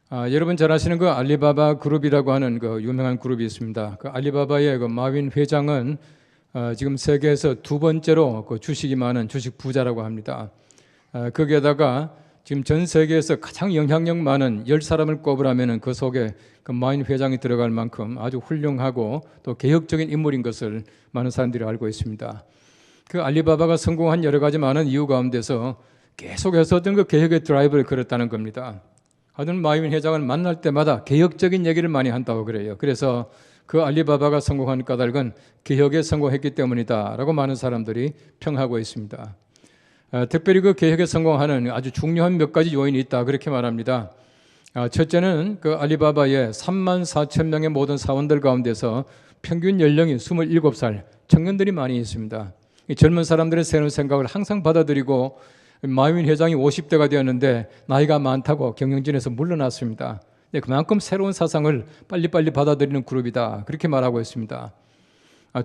여러분 잘 아시는 그 알리바바 그룹이라고 하는 그 유명한 그룹이 있습니다. 그 알리바바의 그 마윈 회장은 지금 세계에서 두 번째로 그 주식이 많은 주식 부자라고 합니다. 거기에다가 지금 전 세계에서 가장 영향력 많은 10사람을 꼽으라면 그 속에 그 마윈 회장이 들어갈 만큼 아주 훌륭하고 또 개혁적인 인물인 것을 많은 사람들이 알고 있습니다. 그 알리바바가 성공한 여러 가지 많은 이유 가운데서 계속해서 어떤 그 개혁의 드라이브를 걸었다는 겁니다. 하여튼 마윈 회장을 만날 때마다 개혁적인 얘기를 많이 한다고 그래요. 그래서 그 알리바바가 성공한 까닭은 개혁에 성공했기 때문이다라고 많은 사람들이 평하고 있습니다. 특별히 그 개혁에 성공하는 아주 중요한 몇 가지 요인이 있다 그렇게 말합니다. 첫째는 그 알리바바의 3만 4천 명의 모든 사원들 가운데서 평균 연령이 27살 청년들이 많이 있습니다. 이 젊은 사람들의 새로운 생각을 항상 받아들이고 마윈 회장이 50대가 되었는데 나이가 많다고 경영진에서 물러났습니다. 그만큼 새로운 사상을 빨리빨리 받아들이는 그룹이다 그렇게 말하고 있습니다.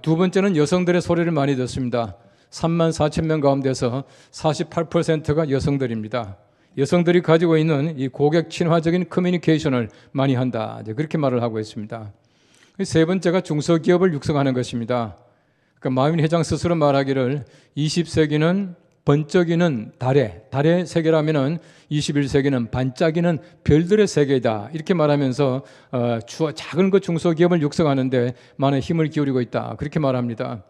두 번째는 여성들의 소리를 많이 듣습니다. 3만 4천 명 가운데서 48%가 여성들입니다. 여성들이 가지고 있는 이 고객 친화적인 커뮤니케이션을 많이 한다 그렇게 말을 하고 있습니다. 세 번째가 중소기업을 육성하는 것입니다. 그러니까 마윈 회장 스스로 말하기를 20세기는 번쩍이는 달의 세계라면은 21세기는 반짝이는 별들의 세계이다 이렇게 말하면서 작은 그 중소기업을 육성하는데 많은 힘을 기울이고 있다 그렇게 말합니다.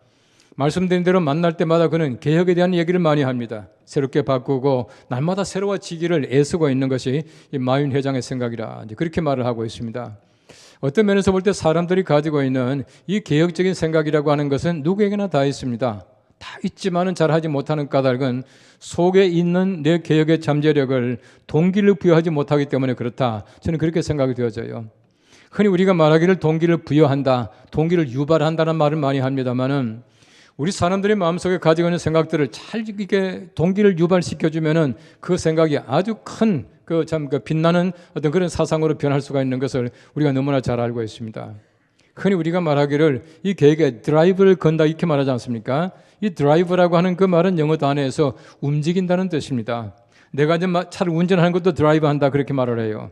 말씀드린 대로 만날 때마다 그는 개혁에 대한 얘기를 많이 합니다. 새롭게 바꾸고 날마다 새로워지기를 애쓰고 있는 것이 이 마윈 회장의 생각이라 그렇게 말을 하고 있습니다. 어떤 면에서 볼 때 사람들이 가지고 있는 이 개혁적인 생각이라고 하는 것은 누구에게나 다 있습니다. 다 있지만은 잘하지 못하는 까닭은 속에 있는 내 개혁의 잠재력을 동기를 부여하지 못하기 때문에 그렇다. 저는 그렇게 생각이 되어져요. 흔히 우리가 말하기를 동기를 부여한다, 동기를 유발한다는 말을 많이 합니다만은 우리 사람들의 마음속에 가지고 있는 생각들을 잘 이게 동기를 유발시켜주면은 그 생각이 아주 큰 그 빛나는 어떤 그런 사상으로 변할 수가 있는 것을 우리가 너무나 잘 알고 있습니다. 흔히 우리가 말하기를 이 계획에 드라이브를 건다 이렇게 말하지 않습니까? 이 드라이브라고 하는 그 말은 영어 단어에서 움직인다는 뜻입니다. 내가 이제 차를 운전하는 것도 드라이브 한다 그렇게 말을 해요.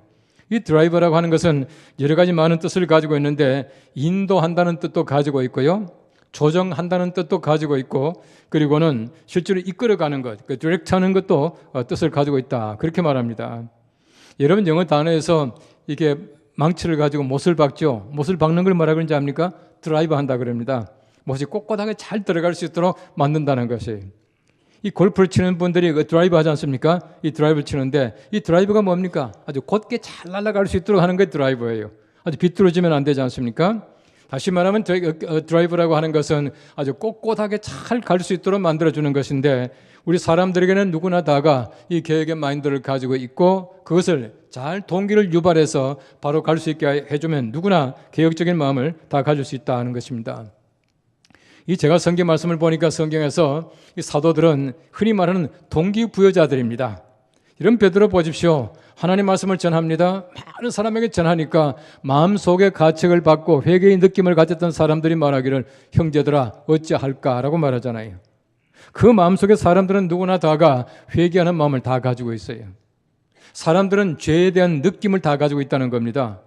이 드라이브라고 하는 것은 여러 가지 많은 뜻을 가지고 있는데 인도한다는 뜻도 가지고 있고요. 조정한다는 뜻도 가지고 있고 그리고는 실제로 이끌어가는 것, 그 디렉트하는 것도 뜻을 가지고 있다 그렇게 말합니다. 여러분 영어 단어에서 이게 망치를 가지고 못을 박죠. 못을 박는 걸 뭐라 그러는지 압니까? 드라이브 한다 그럽니다. 못이 꼿꼿하게 잘 들어갈 수 있도록 만든다는 것이. 이 골프를 치는 분들이 그 드라이브 하지 않습니까? 이 드라이브를 치는데 이 드라이브가 뭡니까? 아주 곧게 잘 날아갈 수 있도록 하는 게 드라이브예요. 아주 비뚤어지면 안 되지 않습니까? 다시 말하면 드라이브라고 하는 것은 아주 꼿꼿하게 잘 갈 수 있도록 만들어주는 것인데 우리 사람들에게는 누구나 다가 이 계획의 마인드를 가지고 있고 그것을 잘 동기를 유발해서 바로 갈 수 있게 해주면 누구나 개혁적인 마음을 다 가질 수 있다는 것입니다. 이 제가 성경 말씀을 보니까 성경에서 이 사도들은 흔히 말하는 동기부여자들입니다. 이런 베드로 보십시오. 하나님 말씀을 전합니다. 많은 사람에게 전하니까 마음속에 가책을 받고 회개의 느낌을 가졌던 사람들이 말하기를 형제들아 어찌할까라고 말하잖아요. 그 마음속에 사람들은 누구나 다가 회개하는 마음을 다 가지고 있어요. 사람들은 죄에 대한 느낌을 다 가지고 있다는 겁니다.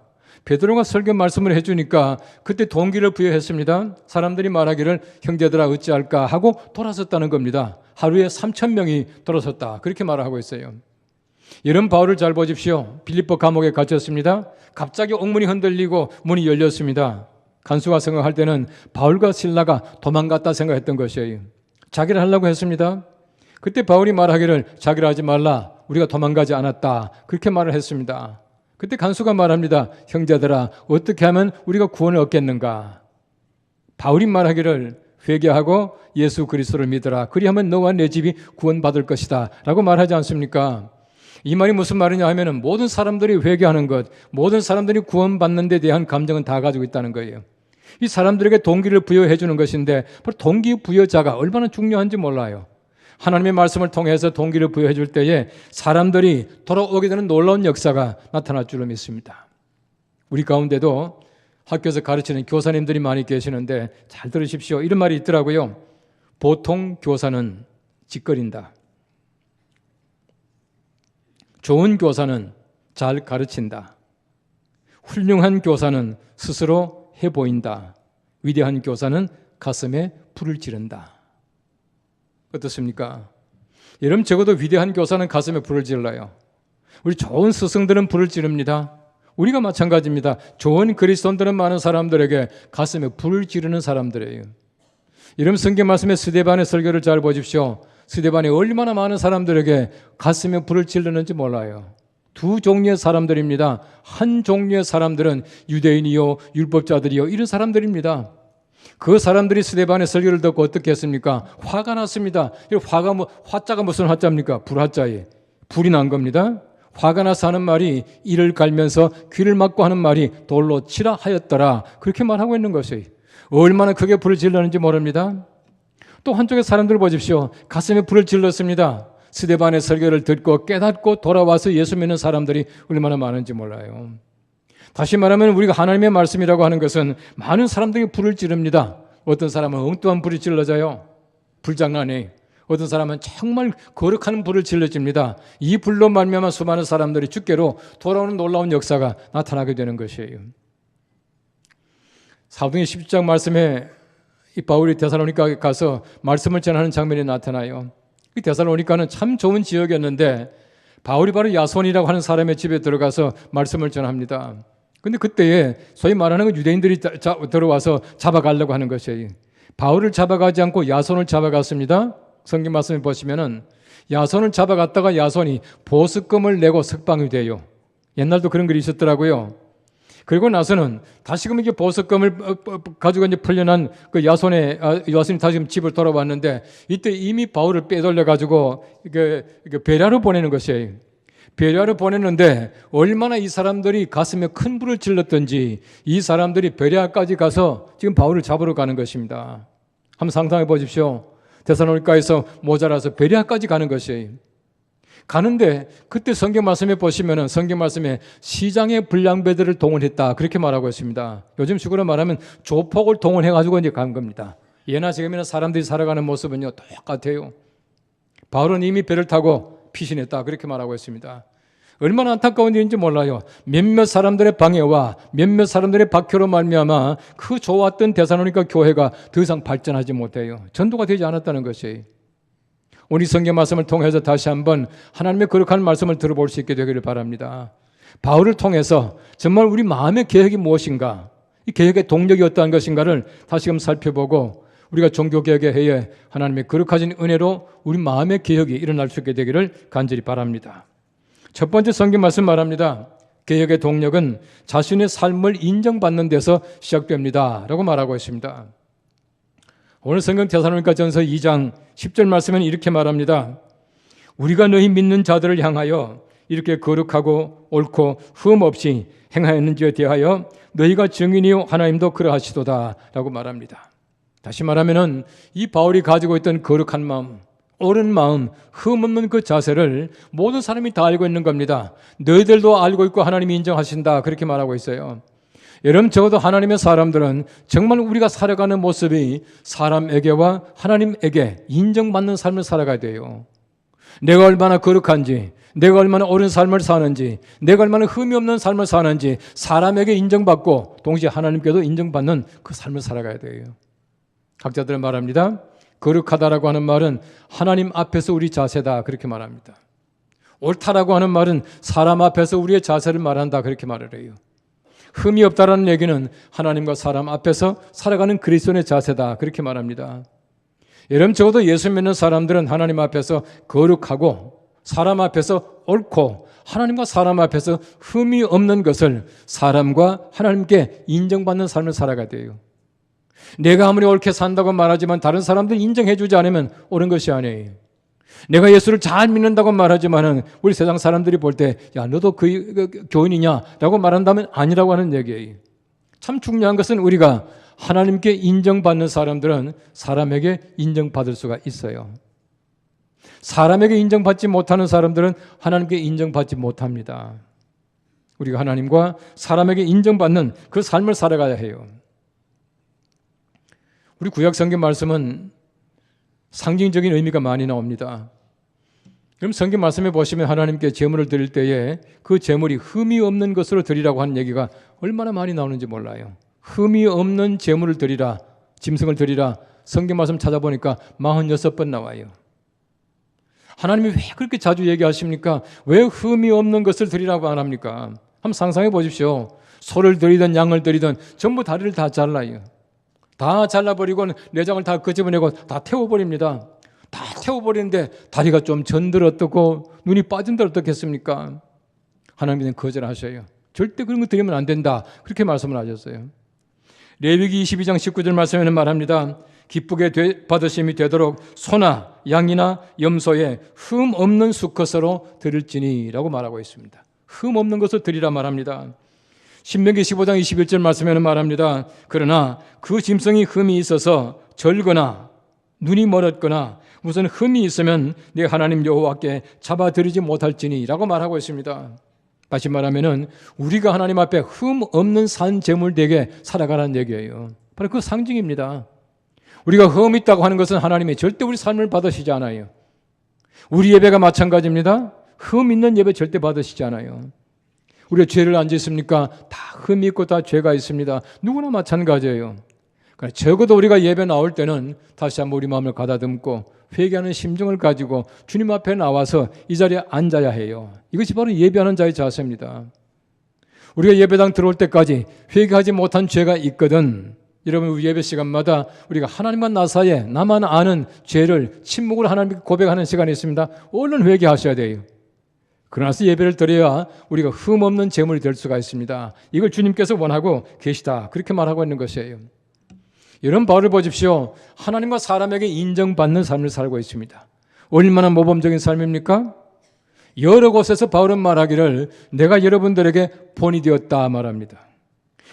베드로가 설교 말씀을 해주니까 그때 동기를 부여했습니다. 사람들이 말하기를 형제들아 어찌할까 하고 돌아섰다는 겁니다. 하루에 3,000명이 돌아섰다 그렇게 말을 하고 있어요. 이런 바울을 잘 보십시오. 빌립보 감옥에 갇혔습니다. 갑자기 옥문이 흔들리고 문이 열렸습니다. 간수가 생각할 때는 바울과 실라가 도망갔다 생각했던 것이에요. 자기를 하려고 했습니다. 그때 바울이 말하기를 자기를 하지 말라 우리가 도망가지 않았다 그렇게 말을 했습니다. 그때 간수가 말합니다. 형제들아 어떻게 하면 우리가 구원을 얻겠는가. 바울이 말하기를 회개하고 예수 그리스도를 믿어라 그리하면 너와 내 집이 구원받을 것이다 라고 말하지 않습니까? 이 말이 무슨 말이냐 하면은 모든 사람들이 회개하는 것, 모든 사람들이 구원받는 데 대한 감정은 다 가지고 있다는 거예요. 이 사람들에게 동기를 부여해 주는 것인데 바로 동기부여자가 얼마나 중요한지 몰라요. 하나님의 말씀을 통해서 동기를 부여해 줄 때에 사람들이 돌아오게 되는 놀라운 역사가 나타날 줄로 믿습니다. 우리 가운데도 학교에서 가르치는 교사님들이 많이 계시는데 잘 들으십시오. 이런 말이 있더라고요. 보통 교사는 짓거린다. 좋은 교사는 잘 가르친다. 훌륭한 교사는 스스로 해 보인다. 위대한 교사는 가슴에 불을 지른다. 어떻습니까? 여러분, 적어도 위대한 교사는 가슴에 불을 질러요. 우리 좋은 스승들은 불을 지릅니다. 우리가 마찬가지입니다. 좋은 그리스도인들은 많은 사람들에게 가슴에 불을 지르는 사람들이에요. 이런 성경 말씀에 스데반의 설교를 잘 보십시오. 스데반이 얼마나 많은 사람들에게 가슴에 불을 질르는지 몰라요. 두 종류의 사람들입니다. 한 종류의 사람들은 유대인이요, 율법자들이요, 이런 사람들입니다. 그 사람들이 스데반의 설교를 듣고 어떻게 했습니까? 화가 났습니다. 화자가 무슨 화자입니까? 불화자에 불이 난 겁니다. 화가 나서 하는 말이 이를 갈면서 귀를 막고 하는 말이 돌로 치라 하였더라. 그렇게 말하고 있는 것이에요. 얼마나 크게 불을 질렀는지 모릅니다. 또 한쪽의 사람들 보십시오. 가슴에 불을 질렀습니다. 스데반의 설교를 듣고 깨닫고 돌아와서 예수 믿는 사람들이 얼마나 많은지 몰라요. 다시 말하면 우리가 하나님의 말씀이라고 하는 것은 많은 사람들이 불을 지릅니다. 어떤 사람은 엉뚱한 불이 질러져요. 불장난이. 어떤 사람은 정말 거룩한 불을 질러집니다. 이 불로 말미암아 수많은 사람들이 주께로 돌아오는 놀라운 역사가 나타나게 되는 것이에요. 사도행전 17장 말씀에 이 바울이 데살로니가에 가서 말씀을 전하는 장면이 나타나요. 이 데살로니가는 참 좋은 지역이었는데 바울이 바로 야손이라고 하는 사람의 집에 들어가서 말씀을 전합니다. 근데 그때에 소위 말하는 건 유대인들이 들어와서 잡아가려고 하는 것이에요. 바울을 잡아가지 않고 야손을 잡아갔습니다. 성경 말씀에 보시면은 야손을 잡아갔다가 야손이 보석금을 내고 석방이 돼요. 옛날도 그런 글이 있었더라고요. 그리고 나서는 다시금 이게 보석금을 가지고 이제 풀려난 그 야손이 다시금 집을 돌아왔는데 이때 이미 바울을 빼돌려 가지고 이게 베레아로 보내는 것이에요. 베레아로 보냈는데 얼마나 이 사람들이 가슴에 큰 불을 질렀던지 이 사람들이 베레아까지 가서 지금 바울을 잡으러 가는 것입니다. 한번 상상해 보십시오. 데살로니가에서 모자라서 베레아까지 가는 것이에요. 가는데 그때 성경 말씀에 보시면은 성경 말씀에 시장의 불량배들을 동원했다 그렇게 말하고 있습니다. 요즘 식으로 말하면 조폭을 동원해 가지고 이제 간 겁니다. 예나 지금이나 사람들이 살아가는 모습은요 똑같아요. 바울은 이미 배를 타고 피신했다 그렇게 말하고 있습니다. 얼마나 안타까운 일인지 몰라요. 몇몇 사람들의 방해와 몇몇 사람들의 박해로 말미암아 그 좋았던 데살로니가 교회가 더 이상 발전하지 못해요. 전도가 되지 않았다는 것이에요. 오늘 성경 말씀을 통해서 다시 한번 하나님의 거룩한 말씀을 들어볼 수 있게 되기를 바랍니다. 바울을 통해서 정말 우리 마음의 계획이 무엇인가, 이 계획의 동력이 어떠한 것인가를 다시금 살펴보고 우리가 종교개혁의 해에 하나님의 거룩하신 은혜로 우리 마음의 개혁이 일어날 수 있게 되기를 간절히 바랍니다. 첫 번째 성경 말씀 말합니다. 개혁의 동력은 자신의 삶을 인정받는 데서 시작됩니다 라고 말하고 있습니다. 오늘 성경 데살로니가 전서 2장 10절 말씀은 이렇게 말합니다. 우리가 너희 믿는 자들을 향하여 이렇게 거룩하고 옳고 흠 없이 행하였는지에 대하여 너희가 증인이요 하나님도 그러하시도다 라고 말합니다. 다시 말하면은 이 바울이 가지고 있던 거룩한 마음, 옳은 마음, 흠 없는 그 자세를 모든 사람이 다 알고 있는 겁니다. 너희들도 알고 있고 하나님이 인정하신다 그렇게 말하고 있어요. 여러분 적어도 하나님의 사람들은 정말 우리가 살아가는 모습이 사람에게와 하나님에게 인정받는 삶을 살아가야 돼요. 내가 얼마나 거룩한지, 내가 얼마나 옳은 삶을 사는지, 내가 얼마나 흠이 없는 삶을 사는지 사람에게 인정받고 동시에 하나님께도 인정받는 그 삶을 살아가야 돼요. 학자들은 말합니다. 거룩하다라고 하는 말은 하나님 앞에서 우리 자세다 그렇게 말합니다. 옳다라고 하는 말은 사람 앞에서 우리의 자세를 말한다 그렇게 말을 해요. 흠이 없다라는 얘기는 하나님과 사람 앞에서 살아가는 그리스도인의 자세다 그렇게 말합니다. 여러분 적어도 예수 믿는 사람들은 하나님 앞에서 거룩하고 사람 앞에서 옳고 하나님과 사람 앞에서 흠이 없는 것을 사람과 하나님께 인정받는 삶을 살아가야 돼요. 내가 아무리 옳게 산다고 말하지만 다른 사람들 인정해 주지 않으면 옳은 것이 아니에요. 내가 예수를 잘 믿는다고 말하지만은 우리 세상 사람들이 볼 때 야 너도 그 교인이냐라고 말한다면 아니라고 하는 얘기예요. 참 중요한 것은 우리가 하나님께 인정받는 사람들은 사람에게 인정받을 수가 있어요. 사람에게 인정받지 못하는 사람들은 하나님께 인정받지 못합니다. 우리가 하나님과 사람에게 인정받는 그 삶을 살아가야 해요. 우리 구약 성경 말씀은 상징적인 의미가 많이 나옵니다. 그럼 성경 말씀에 보시면 하나님께 제물을 드릴 때에 그 제물이 흠이 없는 것으로 드리라고 하는 얘기가 얼마나 많이 나오는지 몰라요. 흠이 없는 제물을 드리라, 짐승을 드리라. 성경 말씀 찾아보니까 46번 나와요. 하나님이 왜 그렇게 자주 얘기하십니까? 왜 흠이 없는 것을 드리라고 안 합니까? 한번 상상해 보십시오. 소를 드리든 양을 드리든 전부 다리를 다 잘라요. 다 잘라버리고 내장을 다 끄집어내고 다 태워버립니다. 다 태워버리는데 다리가 좀 전들 어떻고 눈이 빠진들 어떻겠습니까? 하나님은 거절하셔요. 절대 그런 거 드리면 안 된다. 그렇게 말씀을 하셨어요. 레위기 22장 19절 말씀에는 말합니다. 기쁘게 받으심이 되도록 소나 양이나 염소에 흠 없는 수컷으로 드릴지니 라고 말하고 있습니다. 흠 없는 것을 드리라 말합니다. 신명기 15장 21절 말씀에는 말합니다. 그러나 그 짐승이 흠이 있어서 절거나 눈이 멀었거나 무슨 흠이 있으면 내 하나님 여호와께 잡아드리지 못할지니 라고 말하고 있습니다. 다시 말하면은 우리가 하나님 앞에 흠 없는 산 제물 되게 살아가라는 얘기예요. 바로 그 상징입니다. 우리가 흠 있다고 하는 것은 하나님이 절대 우리 삶을 받으시지 않아요. 우리 예배가 마찬가지입니다. 흠 있는 예배 절대 받으시지 않아요. 우리가 죄를 안 짓습니까? 다 흠이 있고 다 죄가 있습니다. 누구나 마찬가지예요. 그러니까 적어도 우리가 예배 나올 때는 다시 한번 우리 마음을 가다듬고 회개하는 심정을 가지고 주님 앞에 나와서 이 자리에 앉아야 해요. 이것이 바로 예배하는 자의 자세입니다. 우리가 예배당 들어올 때까지 회개하지 못한 죄가 있거든. 여러분, 우리 예배 시간마다 우리가 하나님과 나 사이에 나만 아는 죄를 침묵으로 하나님께 고백하는 시간이 있습니다. 얼른 회개하셔야 돼요. 그러나서 예배를 드려야 우리가 흠없는 제물이 될 수가 있습니다. 이걸 주님께서 원하고 계시다. 그렇게 말하고 있는 것이에요. 이런 바울을 보십시오. 하나님과 사람에게 인정받는 삶을 살고 있습니다. 얼마나 모범적인 삶입니까? 여러 곳에서 바울은 말하기를 내가 여러분들에게 본이 되었다 말합니다.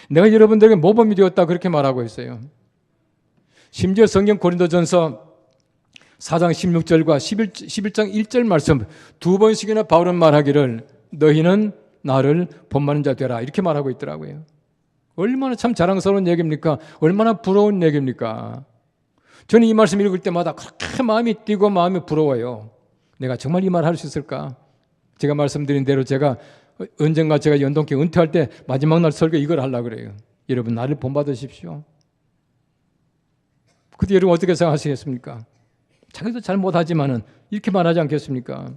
내가 여러분들에게 모범이 되었다 그렇게 말하고 있어요. 심지어 성경 고린도전서 4장 16절과 11장 1절 말씀 두 번씩이나 바울은 말하기를 너희는 나를 본받는 자 되라 이렇게 말하고 있더라고요. 얼마나 참 자랑스러운 얘기입니까? 얼마나 부러운 얘기입니까? 저는 이 말씀 읽을 때마다 그렇게 마음이 뛰고 마음이 부러워요. 내가 정말 이 말 할 수 있을까? 제가 말씀드린 대로 제가 언젠가 제가 연동교 은퇴할 때 마지막 날 설교 이걸 하려고 그래요. 여러분 나를 본받으십시오. 그때 여러분 어떻게 생각하시겠습니까? 자기도 잘 못하지만은 이렇게 말하지 않겠습니까?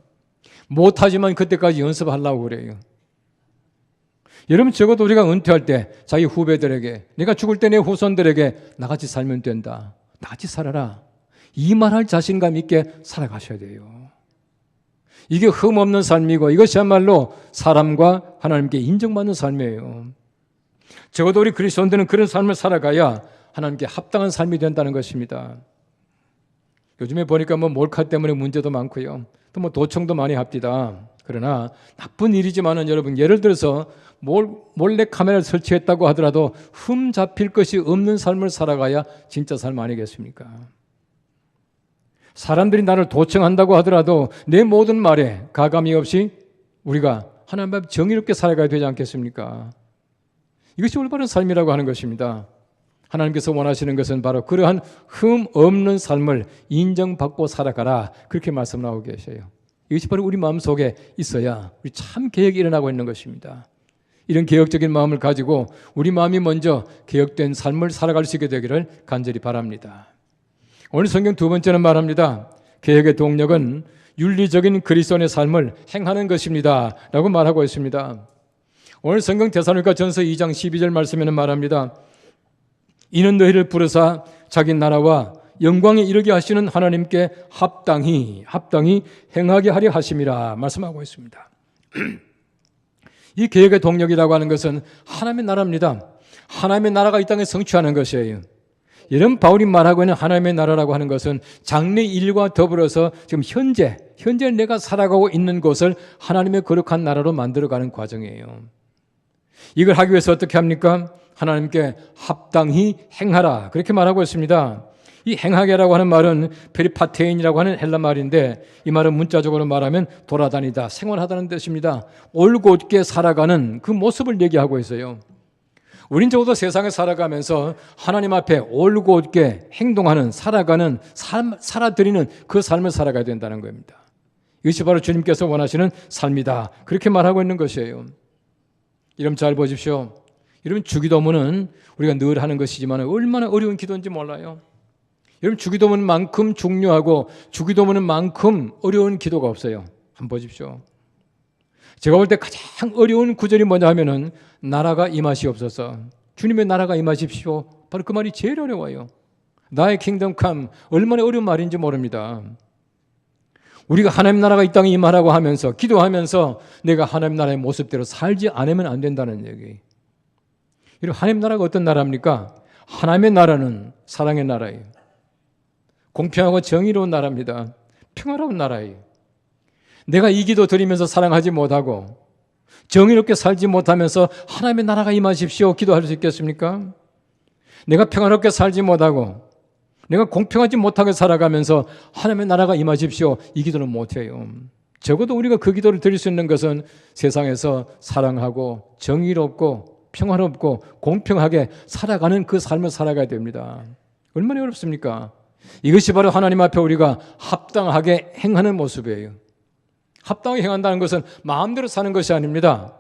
못하지만 그때까지 연습하려고 그래요. 여러분 적어도 우리가 은퇴할 때 자기 후배들에게 내가 죽을 때 내 후손들에게 나같이 살면 된다. 나같이 살아라. 이 말할 자신감 있게 살아가셔야 돼요. 이게 흠없는 삶이고 이것이야말로 사람과 하나님께 인정받는 삶이에요. 적어도 우리 그리스도인들은 그런 삶을 살아가야 하나님께 합당한 삶이 된다는 것입니다. 요즘에 보니까 몰카 때문에 문제도 많고요. 또 도청도 많이 합디다. 그러나 나쁜 일이지만은 여러분 예를 들어서 몰래 카메라를 설치했다고 하더라도 흠 잡힐 것이 없는 삶을 살아가야 진짜 삶 아니겠습니까? 사람들이 나를 도청한다고 하더라도 내 모든 말에 가감이 없이 우리가 하나님 앞에 정의롭게 살아가야 되지 않겠습니까? 이것이 올바른 삶이라고 하는 것입니다. 하나님께서 원하시는 것은 바로 그러한 흠 없는 삶을 인정받고 살아가라 그렇게 말씀하고 계세요. 이것이 바로 우리 마음속에 있어야 우리 참 개혁이 일어나고 있는 것입니다. 이런 개혁적인 마음을 가지고 우리 마음이 먼저 개혁된 삶을 살아갈 수 있게 되기를 간절히 바랍니다. 오늘 성경 두 번째는 말합니다. 개혁의 동력은 윤리적인 그리스도인의 삶을 행하는 것입니다 라고 말하고 있습니다. 오늘 성경 데살로니가 전서 2장 12절 말씀에는 말합니다. 이는 너희를 부르사 자기 나라와 영광에 이르게 하시는 하나님께 합당히 행하게 하려 하심이라 말씀하고 있습니다. 이 개혁의 동력이라고 하는 것은 하나님의 나라입니다. 하나님의 나라가 이 땅에 성취하는 것이에요. 이런 바울이 말하고 있는 하나님의 나라라고 하는 것은 장래 일과 더불어서 지금 현재 내가 살아가고 있는 곳을 하나님의 거룩한 나라로 만들어가는 과정이에요. 이걸 하기 위해서 어떻게 합니까? 하나님께 합당히 행하라 그렇게 말하고 있습니다. 이 행하게라고 하는 말은 페리파테인이라고 하는 헬라 말인데 이 말은 문자적으로 말하면 돌아다니다 생활하다는 뜻입니다. 올곧게 살아가는 그 모습을 얘기하고 있어요. 우린 적어도 세상에 살아가면서 하나님 앞에 올곧게 행동하는 살아가는 살아드리는 그 삶을 살아가야 된다는 겁니다. 이것이 바로 주님께서 원하시는 삶이다. 그렇게 말하고 있는 것이에요. 여러분 잘 보십시오. 여러분 주기도문은 우리가 늘 하는 것이지만 얼마나 어려운 기도인지 몰라요. 여러분 주기도문만큼 중요하고 주기도문만큼 어려운 기도가 없어요. 한번 보십시오. 제가 볼 때 가장 어려운 구절이 뭐냐 하면은 나라가 임하시옵소서. 주님의 나라가 임하십시오. 바로 그 말이 제일 어려워요. 나의 킹덤 캄 얼마나 어려운 말인지 모릅니다. 우리가 하나님 나라가 이 땅에 임하라고 하면서 기도하면서 내가 하나님 나라의 모습대로 살지 않으면 안 된다는 얘기. 여러분 하나님 나라가 어떤 나라입니까? 하나님의 나라는 사랑의 나라예요. 공평하고 정의로운 나라입니다. 평화로운 나라예요. 내가 이 기도 드리면서 사랑하지 못하고 정의롭게 살지 못하면서 하나님의 나라가 임하십시오 기도할 수 있겠습니까? 내가 평화롭게 살지 못하고 내가 공평하지 못하게 살아가면서 하나님의 나라가 임하십시오 이 기도는 못해요. 적어도 우리가 그 기도를 드릴 수 있는 것은 세상에서 사랑하고 정의롭고 평화롭고 공평하게 살아가는 그 삶을 살아가야 됩니다. 얼마나 어렵습니까? 이것이 바로 하나님 앞에 우리가 합당하게 행하는 모습이에요. 합당하게 행한다는 것은 마음대로 사는 것이 아닙니다.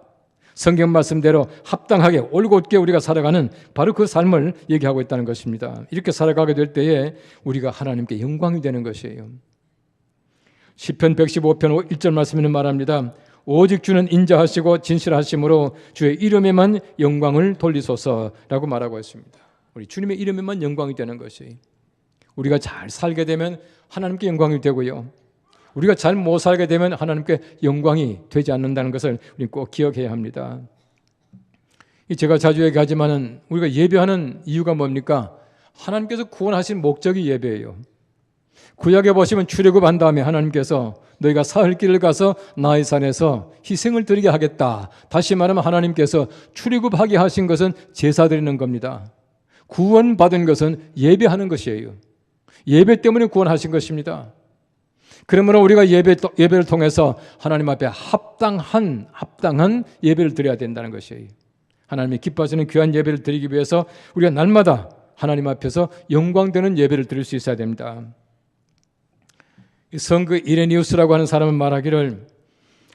성경 말씀대로 합당하게 올곧게 우리가 살아가는 바로 그 삶을 얘기하고 있다는 것입니다. 이렇게 살아가게 될 때에 우리가 하나님께 영광이 되는 것이에요. 시편 115편 1절 말씀에는 말합니다. 오직 주는 인자하시고 진실하심으로 주의 이름에만 영광을 돌리소서라고 말하고 있습니다. 우리 주님의 이름에만 영광이 되는 것이 우리가 잘 살게 되면 하나님께 영광이 되고요. 우리가 잘 못 살게 되면 하나님께 영광이 되지 않는다는 것을 우리는 꼭 기억해야 합니다. 제가 자주 얘기하지만 우리가 예배하는 이유가 뭡니까? 하나님께서 구원하신 목적이 예배예요. 구약에 보시면 출애굽한 다음에 하나님께서 너희가 사흘 길을 가서 나의 산에서 희생을 드리게 하겠다. 다시 말하면 하나님께서 출애굽하게 하신 것은 제사 드리는 겁니다. 구원받은 것은 예배하는 것이에요. 예배 때문에 구원하신 것입니다. 그러므로 우리가 예배를 통해서 하나님 앞에 합당한 예배를 드려야 된다는 것이에요. 하나님이 기뻐하시는 귀한 예배를 드리기 위해서 우리가 날마다 하나님 앞에서 영광되는 예배를 드릴 수 있어야 됩니다. 성그 이레니우스라고 하는 사람은 말하기를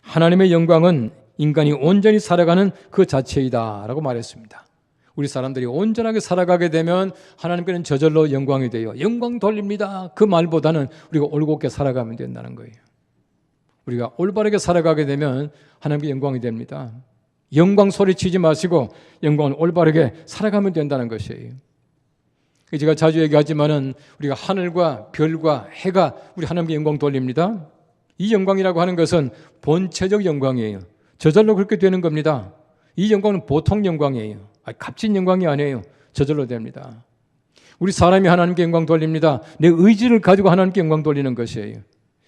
하나님의 영광은 인간이 온전히 살아가는 그 자체이다 라고 말했습니다. 우리 사람들이 온전하게 살아가게 되면 하나님께는 저절로 영광이 돼요. 영광 돌립니다. 그 말보다는 우리가 올곧게 살아가면 된다는 거예요. 우리가 올바르게 살아가게 되면 하나님께 영광이 됩니다. 영광 소리치지 마시고 영광을 올바르게 살아가면 된다는 것이에요. 제가 자주 얘기하지만은 우리가 하늘과 별과 해가 우리 하나님께 영광 돌립니다. 이 영광이라고 하는 것은 본체적 영광이에요. 저절로 그렇게 되는 겁니다. 이 영광은 보통 영광이에요. 값진 영광이 아니에요. 저절로 됩니다. 우리 사람이 하나님께 영광 돌립니다. 내 의지를 가지고 하나님께 영광 돌리는 것이에요.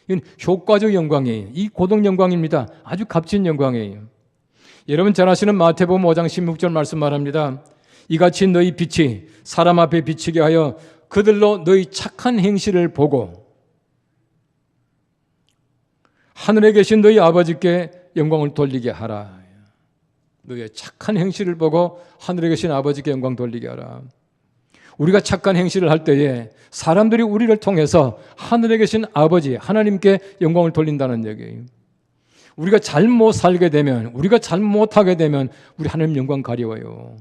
이건 효과적 영광이에요. 이 고동 영광입니다. 아주 값진 영광이에요. 여러분 잘 아시는 마태복음 5장 16절 말씀 말합니다. 이같이 너희 빛이 사람 앞에 비치게 하여 그들로 너희 착한 행실을 보고 하늘에 계신 너희 아버지께 영광을 돌리게 하라. 너희의 착한 행실을 보고 하늘에 계신 아버지께 영광 돌리게 하라. 우리가 착한 행실을 할 때에 사람들이 우리를 통해서 하늘에 계신 아버지 하나님께 영광을 돌린다는 얘기예요. 우리가 잘못 살게 되면 우리가 잘못하게 되면 우리 하나님 영광 가려워요.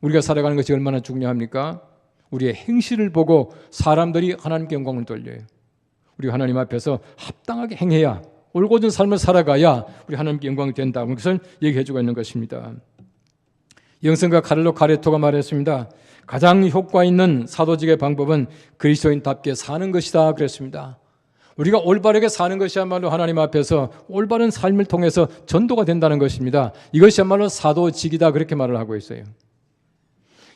우리가 살아가는 것이 얼마나 중요합니까? 우리의 행실을 보고 사람들이 하나님께 영광을 돌려요. 우리가 하나님 앞에서 합당하게 행해야 올곧은 삶을 살아가야 우리 하나님께 영광이 된다는 것을 얘기해주고 있는 것입니다. 영성가 카를로 카레토가 말했습니다. 가장 효과 있는 사도직의 방법은 그리스도인답게 사는 것이다 그랬습니다. 우리가 올바르게 사는 것이야말로 하나님 앞에서 올바른 삶을 통해서 전도가 된다는 것입니다. 이것이야말로 사도직이다 그렇게 말을 하고 있어요.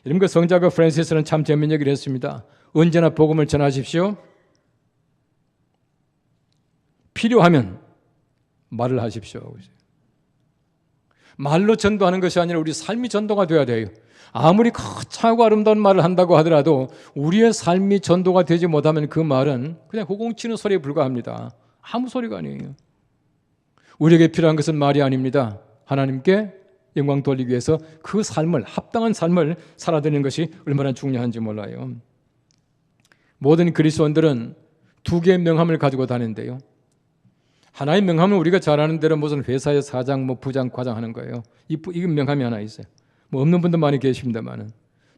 여러분 그 성자가 프란시스는 참 재미있는 얘기를 했습니다. 언제나 복음을 전하십시오. 필요하면 말을 하십시오. 말로 전도하는 것이 아니라 우리 삶이 전도가 되어야 돼요. 아무리 거창하고 아름다운 말을 한다고 하더라도 우리의 삶이 전도가 되지 못하면 그 말은 그냥 호공치는 소리에 불과합니다. 아무 소리가 아니에요. 우리에게 필요한 것은 말이 아닙니다. 하나님께 영광 돌리기 위해서 그 삶을 합당한 삶을 살아드리는 것이 얼마나 중요한지 몰라요. 모든 그리스도인들은 두 개의 명함을 가지고 다니는데요. 하나의 명함은 우리가 잘 아는 대로 무슨 회사의 사장, 뭐 부장, 과장 하는 거예요. 이건 명함이 하나 있어요. 뭐 없는 분도 많이 계십니다만은.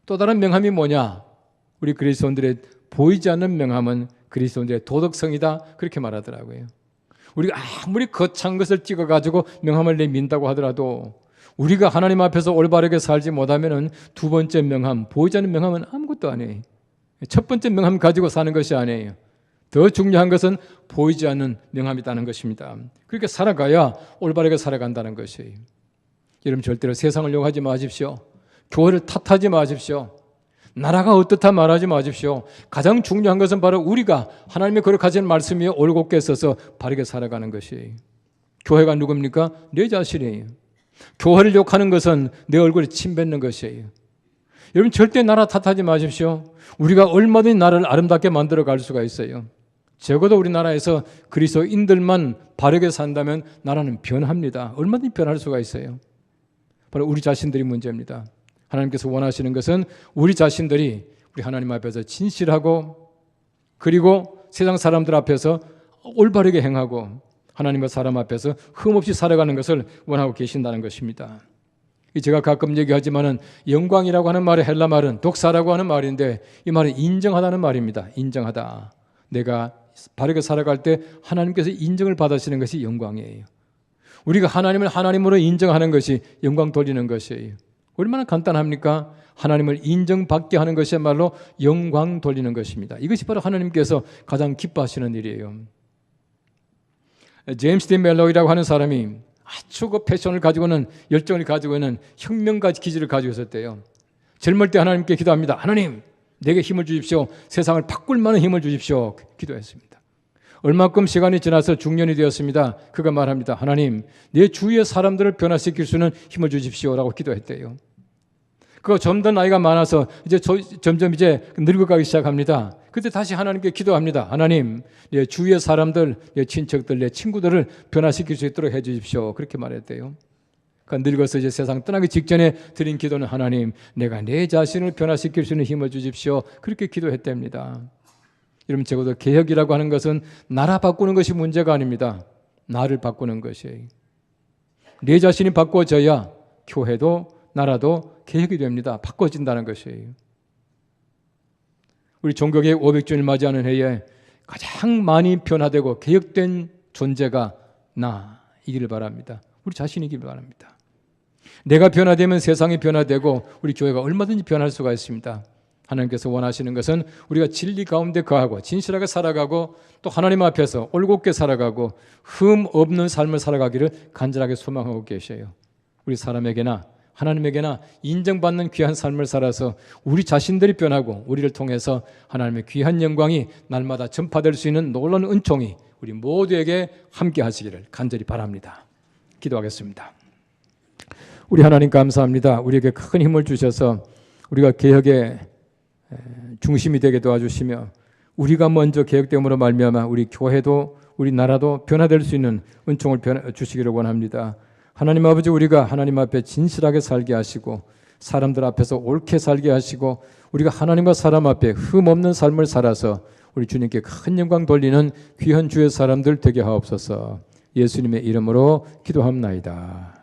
또 다른 명함이 뭐냐? 우리 그리스도인들의 보이지 않는 명함은 그리스도인들의 도덕성이다. 그렇게 말하더라고요. 우리가 아무리 거창한 것을 찍어가지고 명함을 내민다고 하더라도 우리가 하나님 앞에서 올바르게 살지 못하면은 두 번째 명함, 보이지 않는 명함은 아무것도 아니에요. 첫 번째 명함 가지고 사는 것이 아니에요. 더 중요한 것은 보이지 않는 명함이라는 것입니다. 그렇게 살아가야 올바르게 살아간다는 것이에요. 여러분 절대로 세상을 욕하지 마십시오. 교회를 탓하지 마십시오. 나라가 어떻다 말하지 마십시오. 가장 중요한 것은 바로 우리가 하나님의 거룩하신 말씀이 올곧게 써서 바르게 살아가는 것이에요. 교회가 누굽니까? 내 자신이에요. 교회를 욕하는 것은 내 얼굴에 침 뱉는 것이에요. 여러분 절대 나라 탓하지 마십시오. 우리가 얼마든지 나라를 아름답게 만들어 갈 수가 있어요. 적어도 우리나라에서 그리스도인들만 바르게 산다면 나라는 변합니다. 얼마든지 변할 수가 있어요. 바로 우리 자신들이 문제입니다. 하나님께서 원하시는 것은 우리 자신들이 우리 하나님 앞에서 진실하고 그리고 세상 사람들 앞에서 올바르게 행하고 하나님과 사람 앞에서 흠없이 살아가는 것을 원하고 계신다는 것입니다. 제가 가끔 얘기하지만은 영광이라고 하는 말의 헬라 말은 독사라고 하는 말인데 이 말은 인정하다는 말입니다. 인정하다. 내가 바르게 살아갈 때 하나님께서 인정을 받으시는 것이 영광이에요. 우리가 하나님을 하나님으로 인정하는 것이 영광 돌리는 것이에요. 얼마나 간단합니까? 하나님을 인정받게 하는 것이야말로 영광 돌리는 것입니다. 이것이 바로 하나님께서 가장 기뻐하시는 일이에요. 제임스 디 멜로이라고 하는 사람이 아주 그 패션을 가지고는 열정을 가지고는 혁명가 기질을 가지고 있었대요. 젊을 때 하나님께 기도합니다. 하나님, 내게 힘을 주십시오. 세상을 바꿀 만한 힘을 주십시오. 기도했습니다. 얼마큼 시간이 지나서 중년이 되었습니다. 그가 말합니다. 하나님, 내 주위의 사람들을 변화시킬 수 있는 힘을 주십시오라고 기도했대요. 그가 좀 더 나이가 많아서 이제 점점 늙어가기 시작합니다. 그때 다시 하나님께 기도합니다. 하나님, 내 주위의 사람들, 내 친척들, 내 친구들을 변화시킬 수 있도록 해주십시오. 그렇게 말했대요. 그러니까 늙어서 이제 세상 떠나기 직전에 드린 기도는 하나님, 내가 내 자신을 변화시킬 수 있는 힘을 주십시오. 그렇게 기도했답니다. 여러분 적어도 개혁이라고 하는 것은 나라 바꾸는 것이 문제가 아닙니다. 나를 바꾸는 것이에요. 내 자신이 바꿔져야 교회도 나라도 개혁이 됩니다. 바꿔진다는 것이에요. 우리 종교개혁 500주년을 맞이하는 해에 가장 많이 변화되고 개혁된 존재가 나이기를 바랍니다. 우리 자신이기를 바랍니다. 내가 변화되면 세상이 변화되고 우리 교회가 얼마든지 변할 수가 있습니다. 하나님께서 원하시는 것은 우리가 진리 가운데 거하고 진실하게 살아가고 또 하나님 앞에서 올곧게 살아가고 흠 없는 삶을 살아가기를 간절하게 소망하고 계셔요. 우리 사람에게나 하나님에게나 인정받는 귀한 삶을 살아서 우리 자신들이 변하고 우리를 통해서 하나님의 귀한 영광이 날마다 전파될 수 있는 놀라운 은총이 우리 모두에게 함께 하시기를 간절히 바랍니다. 기도하겠습니다. 우리 하나님 감사합니다. 우리에게 큰 힘을 주셔서 우리가 개혁의 중심이 되게 도와주시며 우리가 먼저 개혁됨으로 말미암아 우리 교회도 우리 나라도 변화될 수 있는 은총을 주시기를 원합니다. 하나님 아버지, 우리가 하나님 앞에 진실하게 살게 하시고 사람들 앞에서 옳게 살게 하시고 우리가 하나님과 사람 앞에 흠없는 삶을 살아서 우리 주님께 큰 영광 돌리는 귀한 주의 사람들 되게 하옵소서. 예수님의 이름으로 기도합나이다.